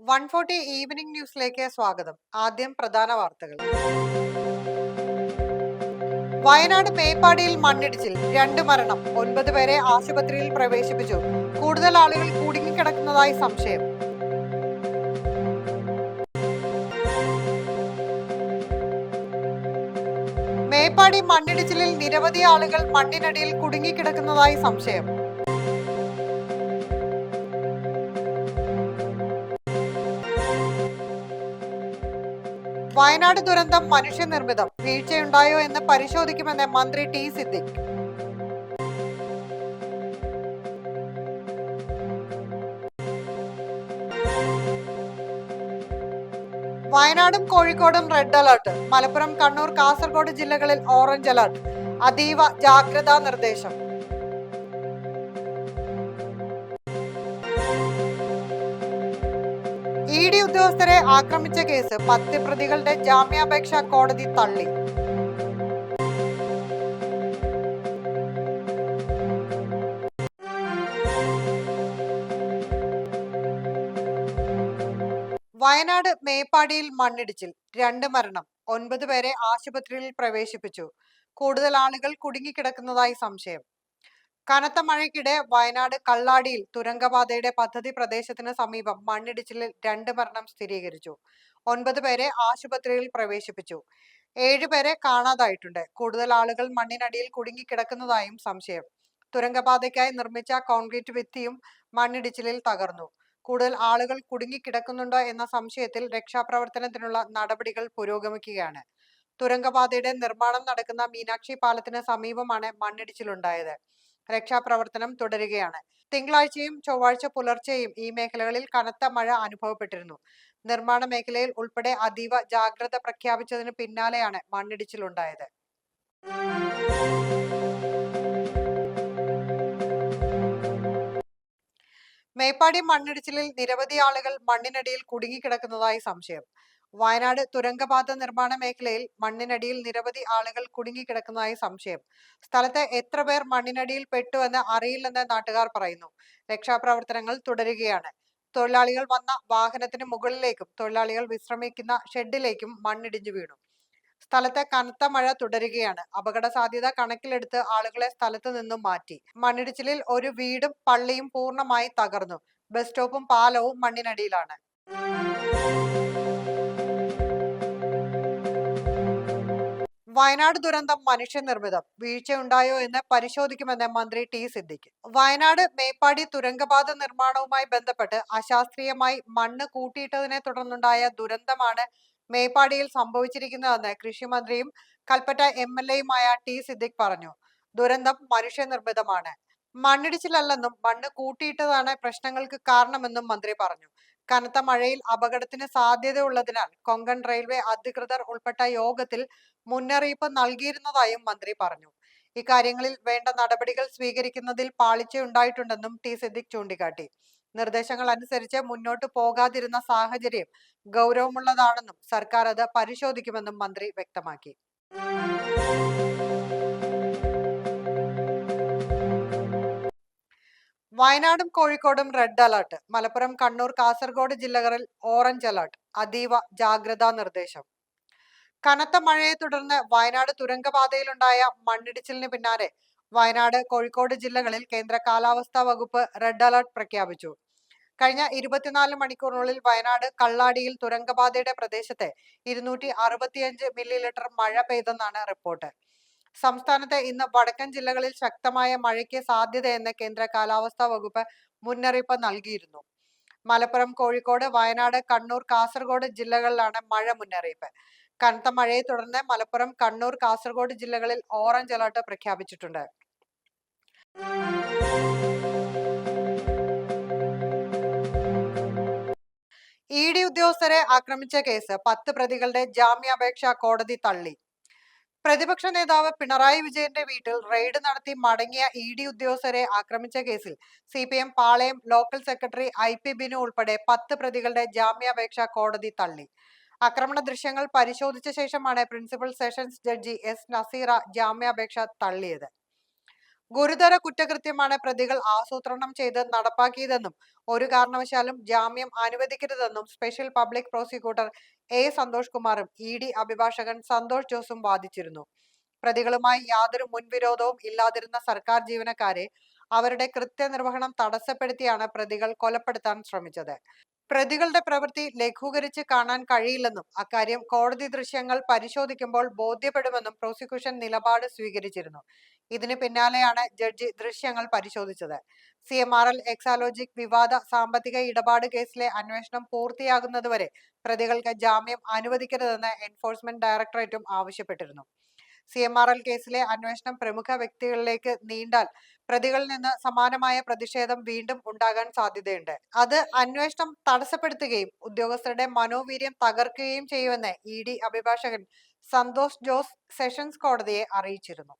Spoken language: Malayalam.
140 ഈവനിംഗ് ന്യൂസിലേക്ക് സ്വാഗതം. ആദ്യം പ്രധാന വാർത്തകൾ. വയനാട് മേപ്പാടിയിൽ മണ്ണിടിച്ചിൽ 2 മരണം, 9 പേരെ ആശുപത്രിയിൽ പ്രവേശിപ്പിച്ചു. കൂടുതൽ ആളുകൾ കുടുങ്ങിക്കിടക്കുന്നതായി സംശയം. മേപ്പാടി മണ്ണിടിച്ചിലിൽ നിരവധി ആളുകൾ മണ്ണിനടിയിൽ കുടുങ്ങിക്കിടക്കുന്നതായി സംശയം. വയനാട് ദുരന്തം മനുഷ്യനിർമ്മിതം, വീഴ്ചയുണ്ടായോ എന്ന് പരിശോധിക്കുമെന്ന് മന്ത്രി ടി സിദ്ദിഖ്. വയനാടും കോഴിക്കോടും റെഡ് അലർട്ട്, മലപ്പുറം, കണ്ണൂർ, കാസർഗോഡ് ജില്ലകളിൽ ഓറഞ്ച് അലർട്ട്, അതീവ ജാഗ്രതാ നിർദ്ദേശം. ഇ ഡി ഉദ്യോഗസ്ഥരെ ആക്രമിച്ച കേസ് 10 പ്രതികളുടെ ജാമ്യാപേക്ഷ കോടതി തള്ളി. വയനാട് മേപ്പാടിയിൽ മണ്ണിടിച്ചിൽ, 2 മരണം, 9 പേരെ ആശുപത്രിയിൽ പ്രവേശിപ്പിച്ചു. കൂടുതൽ ആളുകൾ കുടുങ്ങിക്കിടക്കുന്നതായി സംശയം. കനത്ത മഴയ്ക്കിടെ വയനാട് കള്ളാടിയിൽ തുരങ്കപാതയുടെ പദ്ധതി പ്രദേശത്തിന് സമീപം മണ്ണിടിച്ചിലിൽ 2 മരണം സ്ഥിരീകരിച്ചു. 9 പേരെ ആശുപത്രിയിൽ പ്രവേശിപ്പിച്ചു. 7 പേരെ കാണാതായിട്ടുണ്ട്. കൂടുതൽ ആളുകൾ മണ്ണിനടിയിൽ കുടുങ്ങിക്കിടക്കുന്നതായും സംശയം. തുരങ്കപാതയ്ക്കായി നിർമ്മിച്ച കോൺക്രീറ്റ് ഭിത്തിയും മണ്ണിടിച്ചിലിൽ തകർന്നു. കൂടുതൽ ആളുകൾ കുടുങ്ങിക്കിടക്കുന്നുണ്ടോ എന്ന സംശയത്തിൽ രക്ഷാപ്രവർത്തനത്തിനുള്ള നടപടികൾ പുരോഗമിക്കുകയാണ്. തുരങ്കപാതയുടെ നിർമ്മാണം നടക്കുന്ന മീനാക്ഷി പാലത്തിന് സമീപമാണ് മണ്ണിടിച്ചിലുണ്ടായത്. രക്ഷാപ്രവർത്തനം തുടരുകയാണ്. തിങ്കളാഴ്ചയും ചൊവ്വാഴ്ച പുലർച്ചെയും ഈ മേഖലകളിൽ കനത്ത മഴ അനുഭവപ്പെട്ടിരുന്നു. നിർമ്മാണ മേഖലയിൽ ഉൾപ്പെടെ അതീവ ജാഗ്രത പ്രഖ്യാപിച്ചതിന് പിന്നാലെയാണ് മണ്ണിടിച്ചിലുണ്ടായത്. മേപ്പാടി മണ്ണിടിച്ചിലിൽ നിരവധി ആളുകൾ മണ്ണിനടിയിൽ കുടുങ്ങിക്കിടക്കുന്നതായി സംശയം. വയനാട് തുരങ്കപാത നിർമ്മാണ മേഖലയിൽ മണ്ണിനടിയിൽ നിരവധി ആളുകൾ കുടുങ്ങിക്കിടക്കുന്നതായി സംശയം. സ്ഥലത്ത് എത്ര പേർ മണ്ണിനടിയിൽ പെട്ടുവെന്ന് അറിയില്ലെന്ന് നാട്ടുകാർ പറയുന്നു. രക്ഷാപ്രവർത്തനങ്ങൾ തുടരുകയാണ്. തൊഴിലാളികൾ വന്ന വാഹനത്തിന് മുകളിലേക്കും തൊഴിലാളികൾ വിശ്രമിക്കുന്ന ഷെഡിലേക്കും മണ്ണിടിഞ്ഞു വീണു. സ്ഥലത്ത് കനത്ത മഴ തുടരുകയാണ്. അപകട സാധ്യത കണക്കിലെടുത്ത് ആളുകളെ സ്ഥലത്ത് നിന്നും മാറ്റി. മണ്ണിടിച്ചിലിൽ ഒരു വീടും പള്ളിയും പൂർണ്ണമായി തകർന്നു. ബസ് സ്റ്റോപ്പും പാലവും മണ്ണിനടിയിലാണ്. വയനാട് ദുരന്തം മനുഷ്യനിർമ്മിതം, വീഴ്ചയുണ്ടായോ എന്ന് പരിശോധിക്കുമെന്ന് മന്ത്രി ടി സിദ്ദിഖ്. വയനാട് മേപ്പാടി തുരങ്കപാത നിർമ്മാണവുമായി ബന്ധപ്പെട്ട് അശാസ്ത്രീയമായി മണ്ണ് കൂട്ടിയിട്ടതിനെ തുടർന്നുണ്ടായ ദുരന്തമാണ് മേപ്പാടിയിൽ സംഭവിച്ചിരിക്കുന്നതെന്ന് കൃഷിമന്ത്രിയും കൽപ്പറ്റ MLA-യുമായ ടി സിദ്ദിഖ് പറഞ്ഞു. ദുരന്തം മനുഷ്യനിർമ്മിതമാണ്, മണ്ണിടിച്ചിലല്ലെന്നും മണ്ണ് കൂട്ടിയിട്ടതാണ് പ്രശ്നങ്ങൾക്ക് കാരണമെന്നും മന്ത്രി പറഞ്ഞു. കനത്ത മഴയിൽ അപകടത്തിന് സാധ്യതയുള്ളതിനാൽ കൊങ്കൺ റെയിൽവേ അധികൃതർ ഉൾപ്പെട്ട യോഗത്തിൽ മുന്നറിയിപ്പ് നൽകിയിരുന്നതായും മന്ത്രി പറഞ്ഞു. ഇക്കാര്യങ്ങളിൽ വേണ്ട നടപടികൾ സ്വീകരിക്കുന്നതിൽ പാളിച്ചയുണ്ടായിട്ടുണ്ടെന്നും ടി സിദ്ദിഖ് ചൂണ്ടിക്കാട്ടി. നിർദ്ദേശങ്ങൾ അനുസരിച്ച് മുന്നോട്ട് പോകാതിരുന്ന സാഹചര്യം ഗൗരവമുള്ളതാണെന്നും സർക്കാർ അത് പരിശോധിക്കുമെന്നും മന്ത്രി വ്യക്തമാക്കി. വയനാടും കോഴിക്കോടും റെഡ് അലർട്ട്, മലപ്പുറം, കണ്ണൂർ, കാസർഗോഡ് ജില്ലകളിൽ ഓറഞ്ച് അലർട്ട്, അതീവ ജാഗ്രതാ നിർദ്ദേശം. കനത്ത മഴയെ തുടർന്ന് വയനാട് തുരങ്കപാതയിലുണ്ടായ മണ്ണിടിച്ചിലിന് പിന്നാലെ വയനാട്, കോഴിക്കോട് ജില്ലകളിൽ കേന്ദ്ര കാലാവസ്ഥാ വകുപ്പ് റെഡ് അലർട്ട് പ്രഖ്യാപിച്ചു. കഴിഞ്ഞ 24 മണിക്കൂറിനുള്ളിൽ വയനാട് കള്ളാടിയിൽ തുരങ്കപാതയുടെ പ്രദേശത്ത് 265 മില്ലിലിറ്റർ മഴ പെയ്തെന്നാണ് റിപ്പോർട്ട്. സംസ്ഥാനത്ത് ഇന്ന് വടക്കൻ ജില്ലകളിൽ ശക്തമായ മഴയ്ക്ക് സാധ്യതയെന്ന് കേന്ദ്ര കാലാവസ്ഥാ വകുപ്പ് മുന്നറിയിപ്പ് നൽകിയിരുന്നു. മലപ്പുറം, കോഴിക്കോട്, വയനാട്, കണ്ണൂർ, കാസർഗോഡ് ജില്ലകളിലാണ് മഴ മുന്നറിയിപ്പ്. കനത്ത മഴയെ തുടർന്ന് മലപ്പുറം, കണ്ണൂർ, കാസർഗോഡ് ജില്ലകളിൽ ഓറഞ്ച് അലർട്ട് പ്രഖ്യാപിച്ചിട്ടുണ്ട്. ഇ ഡി ഉദ്യോഗസ്ഥരെ ആക്രമിച്ച കേസ് 10 പ്രതികളുടെ ജാമ്യാപേക്ഷ കോടതി തള്ളി. പ്രതിപക്ഷ നേതാവ് പിണറായി വിജയന്റെ വീട്ടിൽ റെയ്ഡ് നടത്തി മടങ്ങിയ ഇ ഡി ഉദ്യോഗസ്ഥരെ ആക്രമിച്ച കേസിൽ CPM പാളയം ലോക്കൽ സെക്രട്ടറി IP ബിനു ഉൾപ്പെടെ 10 പ്രതികളുടെ ജാമ്യാപേക്ഷ കോടതി തള്ളി. ആക്രമണ ദൃശ്യങ്ങൾ പരിശോധിച്ച ശേഷമാണ് principal sessions judge S Naseera ജാമ്യാപേക്ഷ തള്ളിയത്. ഗുരുതര കുറ്റകൃത്യമാണ് പ്രതികൾ ആസൂത്രണം ചെയ്ത് നടപ്പാക്കിയതെന്നും ഒരു കാരണവശാലും ജാമ്യം അനുവദിക്കരുതെന്നും സ്പെഷ്യൽ പബ്ലിക് പ്രോസിക്യൂട്ടർ സന്തോഷ് കുമാറും ഇ.ഡി. അഭിഭാഷകൻ സന്തോഷ് ജോസും വാദിച്ചിരുന്നു. പ്രതികളുമായി യാതൊരു മുൻവിരോധവും ഇല്ലാതിരുന്ന സർക്കാർ ജീവനക്കാരെ അവരുടെ കൃത്യനിർവഹണം തടസ്സപ്പെടുത്തിയാണ് പ്രതികൾ കൊലപ്പെടുത്താൻ ശ്രമിച്ചത്. പ്രതികളുടെ പ്രവൃത്തി ലഘൂകരിച്ച് കാണാൻ കഴിയില്ലെന്നും അക്കാര്യം കോടതി ദൃശ്യങ്ങൾ പരിശോധിക്കുമ്പോൾ ബോധ്യപ്പെടുമെന്നും പ്രോസിക്യൂഷൻ നിലപാട് സ്വീകരിച്ചിരുന്നു. ഇതിന് പിന്നാലെയാണ് ജഡ്ജി ദൃശ്യങ്ങൾ പരിശോധിച്ചത്. CMRL എക്സാലോജിക് വിവാദ സാമ്പത്തിക ഇടപാട് കേസിലെ അന്വേഷണം പൂർത്തിയാകുന്നതുവരെ പ്രതികൾക്ക് ജാമ്യം അനുവദിക്കരുതെന്ന് എൻഫോഴ്സ്മെന്റ് ഡയറക്ടറേറ്റും ആവശ്യപ്പെട്ടിരുന്നു. CMRL കേസിലെ അന്വേഷണം പ്രമുഖ വ്യക്തികളിലേക്ക് നീണ്ടാൽ പ്രതികളിൽ നിന്ന് സമാനമായ പ്രതിഷേധം വീണ്ടും ഉണ്ടാകാൻ സാധ്യതയുണ്ട്. അത് അന്വേഷണം തടസ്സപ്പെടുത്തുകയും ഉദ്യോഗസ്ഥരുടെ മനോവീര്യം തകർക്കുകയും ചെയ്യുമെന്ന് ഇ.ഡി. അഭിഭാഷകൻ സന്തോഷ് ജോസ് സെഷൻസ് കോടതിയെ അറിയിച്ചിരുന്നു.